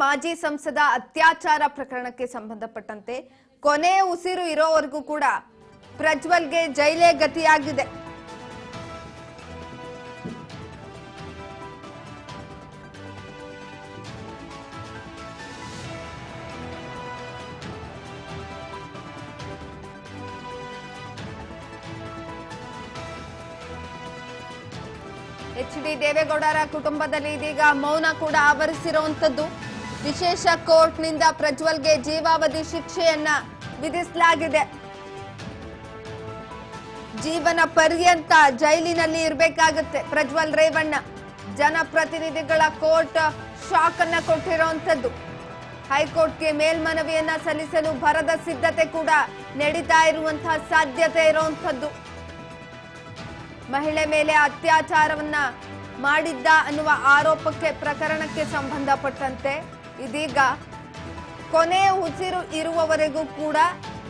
ಮಾಜಿ ಸಂಸದ ಅತ್ಯಾಚಾರ ಪ್ರಕರಣಕ್ಕೆ ಸಂಬಂಧಪಟ್ಟಂತೆ ಕೊನೆ ಉಸಿರು ಇರೋವರೆಗೂ ಕೂಡ ಪ್ರಜ್ವಲ್ಗೆ ಜೈಲೇ ಗತಿಯಾಗಿದೆ. ಎಚ್.ಡಿ. ದೇವೇಗೌಡರ ಕುಟುಂಬದಲ್ಲಿ ಇದೀಗ ಮೌನ ಕೂಡ ಆವರಿಸಿರುವಂತದ್ದು. ವಿಶೇಷ ಕೋರ್ಟ್ನಿಂದ ಪ್ರಜ್ವಲ್ಗೆ ಜೀವಾವಧಿ ಶಿಕ್ಷೆಯನ್ನ ವಿಧಿಸಲಾಗಿದೆ. ಜೀವನ ಪರ್ಯಂತ ಜೈಲಿನಲ್ಲಿ ಇರಬೇಕಾಗುತ್ತೆ ಪ್ರಜ್ವಲ್ ರೇವಣ್ಣ. ಜನಪ್ರತಿನಿಧಿಗಳ ಕೋರ್ಟ್ ಶಾಕ್ ಅನ್ನ ಕೊಟ್ಟಿರುವಂತದ್ದು. ಹೈಕೋರ್ಟ್ಗೆ ಮೇಲ್ಮನವಿಯನ್ನ ಸಲ್ಲಿಸಲು ಭರದ ಸಿದ್ಧತೆ ಕೂಡ ನಡೀತಾ ಇರುವಂತಹ ಸಾಧ್ಯತೆ ಇರುವಂತದ್ದು. ಮಹಿಳೆ ಮೇಲೆ ಅತ್ಯಾಚಾರವನ್ನ ಮಾಡಿದ್ದ ಅನ್ನುವ ಆರೋಪಕ್ಕೆ ಪ್ರಕರಣಕ್ಕೆ ಸಂಬಂಧಪಟ್ಟಂತೆ ಇದೀಗ ಕೊನೆ ಉಸಿರು ಇರುವವರೆಗೂ ಕೂಡ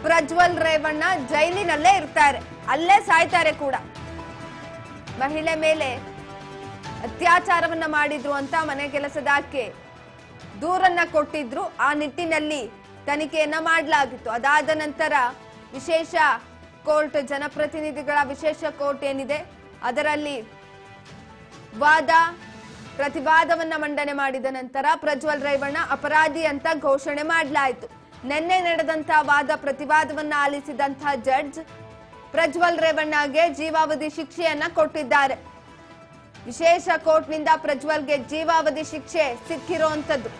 ಪ್ರಜ್ವಲ್ ರೇವಣ್ಣ ಜೈಲಿನಲ್ಲೇ ಇರ್ತಾರೆ, ಅಲ್ಲೇ ಸಾಯ್ತಾರೆ ಕೂಡ. ಮಹಿಳೆ ಮೇಲೆ ಅತ್ಯಾಚಾರವನ್ನ ಮಾಡಿದ್ರು ಅಂತ ಮನೆ ಕೆಲಸದ ಆಕೆ ದೂರನ್ನ ಕೊಟ್ಟಿದ್ರು. ಆ ನಿಟ್ಟಿನಲ್ಲಿ ತನಿಖೆಯನ್ನ ಮಾಡಲಾಗಿತ್ತು. ಅದಾದ ನಂತರ ವಿಶೇಷ ಕೋರ್ಟ್, ಜನಪ್ರತಿನಿಧಿಗಳ ವಿಶೇಷ ಕೋರ್ಟ್ ಏನಿದೆ ಅದರಲ್ಲಿ ವಾದ ಪ್ರತಿವಾದವನ್ನ ಮಂಡನೆ ಮಾಡಿದ ನಂತರ ಪ್ರಜ್ವಲ್ ರೇವಣ್ಣ ಅಪರಾಧಿ ಅಂತ ಘೋಷಣೆ ಮಾಡಲಾಯಿತು. ನಿನ್ನೆ ನಡೆದಂತಹ ವಾದ ಪ್ರತಿವಾದವನ್ನ ಆಲಿಸಿದಂತಹ ಜಡ್ಜ್ ಪ್ರಜ್ವಲ್ ರೇವಣ್ಣಗೆ ಜೀವಾವಧಿ ಶಿಕ್ಷೆಯನ್ನ ಕೊಟ್ಟಿದ್ದಾರೆ. ವಿಶೇಷ ಕೋರ್ಟ್ನಿಂದ ಪ್ರಜ್ವಲ್ಗೆ ಜೀವಾವಧಿ ಶಿಕ್ಷೆ ಸಿಕ್ಕಿರುವಂತದ್ದು.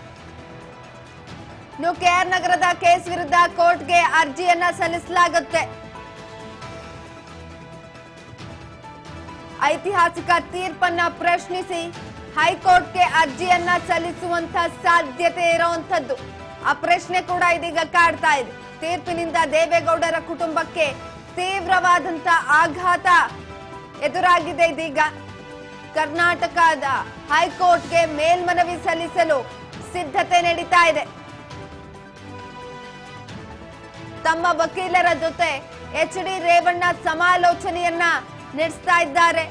ಇನ್ನು ಕೆಆರ್ ನಗರದ ಕೇಸ್ ವಿರುದ್ಧ ಕೋರ್ಟ್ಗೆ ಅರ್ಜಿಯನ್ನ ಸಲ್ಲಿಸಲಾಗುತ್ತೆ. ಐತಿಹಾಸಿಕ ತೀರ್ಪನ್ನ ಪ್ರಶ್ನಿಸಿ ಹೈಕೋರ್ಟ್ಗೆ ಅರ್ಜಿಯನ್ನ ಸಲ್ಲಿಸುವಂತ ಸಾಧ್ಯತೆ ಇರುವಂತದ್ದು. ಆ ಪ್ರಶ್ನೆ ಕೂಡ ಇದೀಗ ಕಾಡ್ತಾ ಇದೆ. ತೀರ್ಪಿನಿಂದ ದೇವೇಗೌಡರ ಕುಟುಂಬಕ್ಕೆ ತೀವ್ರವಾದಂತ ಆಘಾತ ಎದುರಾಗಿದೆ. ಇದೀಗ ಕರ್ನಾಟಕದ ಹೈಕೋರ್ಟ್ಗೆ ಮೇಲ್ಮನವಿ ಸಲ್ಲಿಸಲು ಸಿದ್ಧತೆ ನಡೀತಾ ಇದೆ. ತಮ್ಮ ವಕೀಲರ ಜೊತೆ ಎಚ್.ಡಿ. ರೇವಣ್ಣ ಸಮಾಲೋಚನೆಯನ್ನ ನಡೆಸ್ತಾ ಇದ್ದಾರೆ.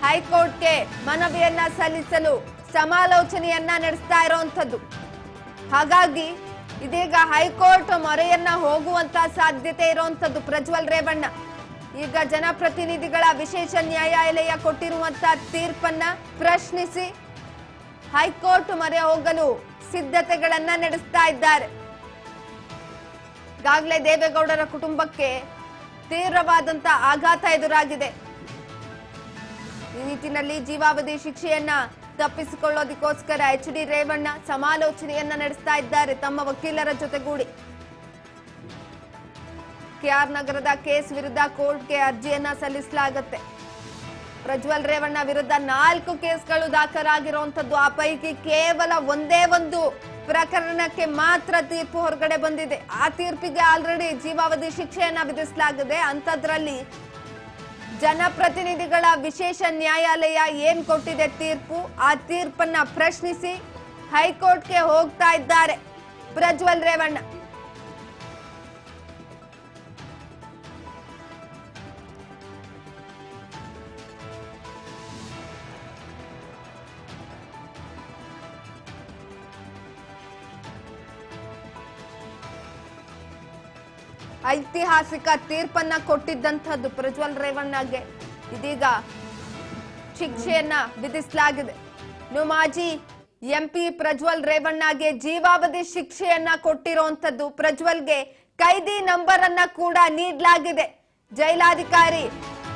ಹೈಕೋರ್ಟ್ಗೆ ಮನವಿಯನ್ನ ಸಲ್ಲಿಸಲು ಸಮಾಲೋಚನೆಯನ್ನ ನಡೆಸ್ತಾ ಇರುವಂತದ್ದು. ಹಾಗಾಗಿ ಇದೀಗ ಹೈಕೋರ್ಟ್ ಮೊರೆಯನ್ನ ಹೋಗುವಂತ ಸಾಧ್ಯತೆ ಇರುವಂತದ್ದು ಪ್ರಜ್ವಲ್ ರೇವಣ್ಣ. ಈಗ ಜನಪ್ರತಿನಿಧಿಗಳ ವಿಶೇಷ ನ್ಯಾಯಾಲಯ ಕೊಟ್ಟಿರುವಂತ ತೀರ್ಪನ್ನ ಪ್ರಶ್ನಿಸಿ ಹೈಕೋರ್ಟ್ ಮೊರೆ ಹೋಗಲು ಸಿದ್ಧತೆಗಳನ್ನ ನಡೆಸ್ತಾ ಇದ್ದಾರೆ. ಈಗಾಗಲೇ ದೇವೇಗೌಡರ ಕುಟುಂಬಕ್ಕೆ ತೀವ್ರವಾದಂತ ಆಘಾತ ಎದುರಾಗಿದೆ. ಈ ನಿಟ್ಟಿನಲ್ಲಿ ಜೀವಾವಧಿ ಶಿಕ್ಷೆಯನ್ನ ತಪ್ಪಿಸಿಕೊಳ್ಳೋದಕ್ಕೋಸ್ಕರ ಎಚ್.ಡಿ. ರೇವಣ್ಣ ಸಮಾಲೋಚನೆಯನ್ನ ನಡೆಸ್ತಾ ಇದ್ದಾರೆ ತಮ್ಮ ವಕೀಲರ ಜೊತೆಗೂಡಿ. ಕೆಆರ್ ನಗರದ ಕೇಸ್ ವಿರುದ್ಧ ಕೋರ್ಟ್ಗೆ ಅರ್ಜಿಯನ್ನ ಸಲ್ಲಿಸಲಾಗುತ್ತೆ. ಪ್ರಜ್ವಲ್ ರೇವಣ್ಣ ವಿರುದ್ಧ 4 ಕೇಸ್ಗಳು ದಾಖಲಾಗಿರುವಂತದ್ದು. ಆ ಪೈಕಿ ಕೇವಲ ಒಂದೇ ಒಂದು ಪ್ರಕರಣಕ್ಕೆ ಮಾತ್ರ ತೀರ್ಪು ಹೊರಗಡೆ ಬಂದಿದೆ. ಆ ತೀರ್ಪಿಗೆ ಆಲ್ರೆಡಿ ಜೀವಾವಧಿ ಶಿಕ್ಷೆಯನ್ನ ವಿಧಿಸಲಾಗಿದೆ. ಅಂಥದ್ರಲ್ಲಿ ಜನಪ್ರತಿನಿಧಿಗಳ ವಿಶೇಷ ನ್ಯಾಯಾಲಯ ಏನ್ ಕೊಟ್ಟಿದೆ ತೀರ್ಪು, ಆ ತೀರ್ಪನ್ನ ಪ್ರಶ್ನಿಸಿ ಹೈಕೋರ್ಟ್ಗೆ ಹೋಗ್ತಾ ಇದ್ದಾರೆ ಪ್ರಜ್ವಲ್ ರೇವಣ್ಣ. ಐತಿಹಾಸಿಕ ತೀರ್ಪನ್ನ ಕೊಟ್ಟಿದ್ದಂಥದ್ದು ಪ್ರಜ್ವಲ್ ರೇವಣ್ಣಗೆ ಇದೀಗ ಶಿಕ್ಷೆಯನ್ನ ವಿಧಿಸಲಾಗಿದೆ. ಇನ್ನು ಮಾಜಿ ಎಂಪಿ ಪ್ರಜ್ವಲ್ ರೇವಣ್ಣಗೆ ಜೀವಾವಧಿ ಶಿಕ್ಷೆಯನ್ನ ಕೊಟ್ಟಿರುವಂತದ್ದು. ಪ್ರಜ್ವಲ್ಗೆ ಕೈದಿ ನಂಬರ್ ಅನ್ನ ಕೂಡ ನೀಡಲಾಗಿದೆ. ಜೈಲಾಧಿಕಾರಿ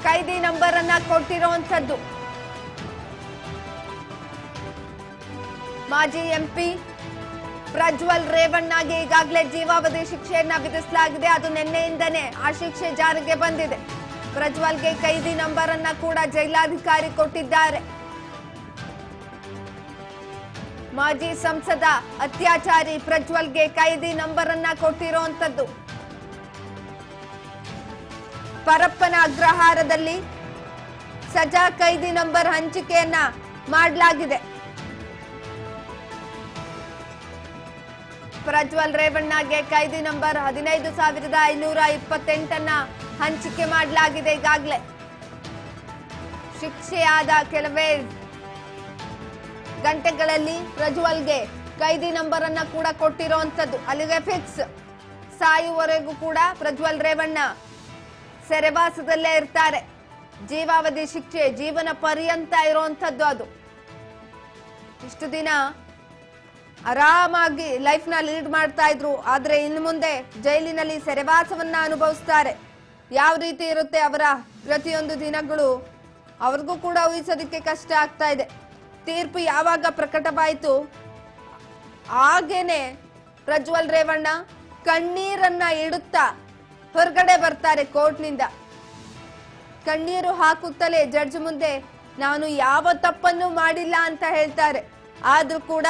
ಕೈದಿ ನಂಬರ್ ಅನ್ನ ಕೊಟ್ಟಿರುವಂತದ್ದು. ಮಾಜಿ ಎಂಪಿ ಪ್ರಜ್ವಲ್ ರೇವಣ್ಣಗೆ ಈಗಾಗಲೇ ಜೀವಾವಧಿ ಶಿಕ್ಷೆಯನ್ನ ವಿಧಿಸಲಾಗಿದೆ. ಅದು ನಿನ್ನೆಯಿಂದನೇ ಆ ಶಿಕ್ಷೆ ಜಾರಿಗೆ ಬಂದಿದೆ. ಪ್ರಜ್ವಲ್ಗೆ ಕೈದಿ ನಂಬರ್ ಅನ್ನ ಕೂಡ ಜೈಲಾಧಿಕಾರಿ ಕೊಟ್ಟಿದ್ದಾರೆ. ಮಾಜಿ ಸಂಸದ ಅತ್ಯಾಚಾರಿ ಪ್ರಜ್ವಲ್ಗೆ ಕೈದಿ ನಂಬರ್ ಅನ್ನ ಕೊಟ್ಟಿರುವಂತದ್ದು. ಪರಪ್ಪನ ಅಗ್ರಹಾರದಲ್ಲಿ ಸಜಾ ಕೈದಿ ನಂಬರ್ ಹಂಚಿಕೆಯನ್ನ ಮಾಡಲಾಗಿದೆ. ಪ್ರಜ್ವಲ್ ರೇವಣ್ಣಗೆ ಕೈದಿ ನಂಬರ್ 15,528 ಹಂಚಿಕೆ ಮಾಡಲಾಗಿದೆ. ಈಗಾಗಲೇ ಶಿಕ್ಷೆಯಾದ ಕೆಲವೇ ಗಂಟೆಗಳಲ್ಲಿ ಪ್ರಜ್ವಲ್ಗೆ ಕೈದಿ ನಂಬರ್ ಅನ್ನ ಕೂಡ ಕೊಟ್ಟಿರುವಂತದ್ದು, ಅಲ್ಲಿಗೆ ಫಿಕ್ಸ್. ಸಾಯುವವರೆಗೂ ಕೂಡ ಪ್ರಜ್ವಲ್ ರೇವಣ್ಣ ಸೆರೆವಾಸದಲ್ಲೇ ಇರ್ತಾರೆ. ಜೀವಾವಧಿ ಶಿಕ್ಷೆ, ಜೀವನ ಪರ್ಯಂತ ಇರುವಂತದ್ದು ಅದು. ಇಷ್ಟು ದಿನ ಆರಾಮಾಗಿ ಲೈಫ್ ನ ಲೀಡ್ ಮಾಡ್ತಾ ಇದ್ರು, ಆದ್ರೆ ಇನ್ನು ಮುಂದೆ ಜೈಲಿನಲ್ಲಿ ಸೆರೆವಾಸವನ್ನ ಅನುಭವಿಸ್ತಾರೆ. ಯಾವ ರೀತಿ ಇರುತ್ತೆ ಅವರ ಪ್ರತಿಯೊಂದು ದಿನಗಳು ಅವ್ರಿಗೂ ಕೂಡ ಊಹಿಸೋದಕ್ಕೆ ಕಷ್ಟ ಆಗ್ತಾ ಇದೆ. ತೀರ್ಪು ಯಾವಾಗ ಪ್ರಕಟವಾಯಿತು ಹಾಗೇನೆ ಪ್ರಜ್ವಲ್ ರೇವಣ್ಣ ಕಣ್ಣೀರನ್ನ ಇಡುತ್ತಾ ಹೊರಗಡೆ ಬರ್ತಾರೆ ಕೋರ್ಟ್ನಿಂದ. ಕಣ್ಣೀರು ಹಾಕುತ್ತಲೇ ಜಡ್ಜ್ ಮುಂದೆ ನಾನು ಯಾವ ತಪ್ಪನ್ನು ಮಾಡಿಲ್ಲ ಅಂತ ಹೇಳ್ತಾರೆ. ಆದ್ರೂ ಕೂಡ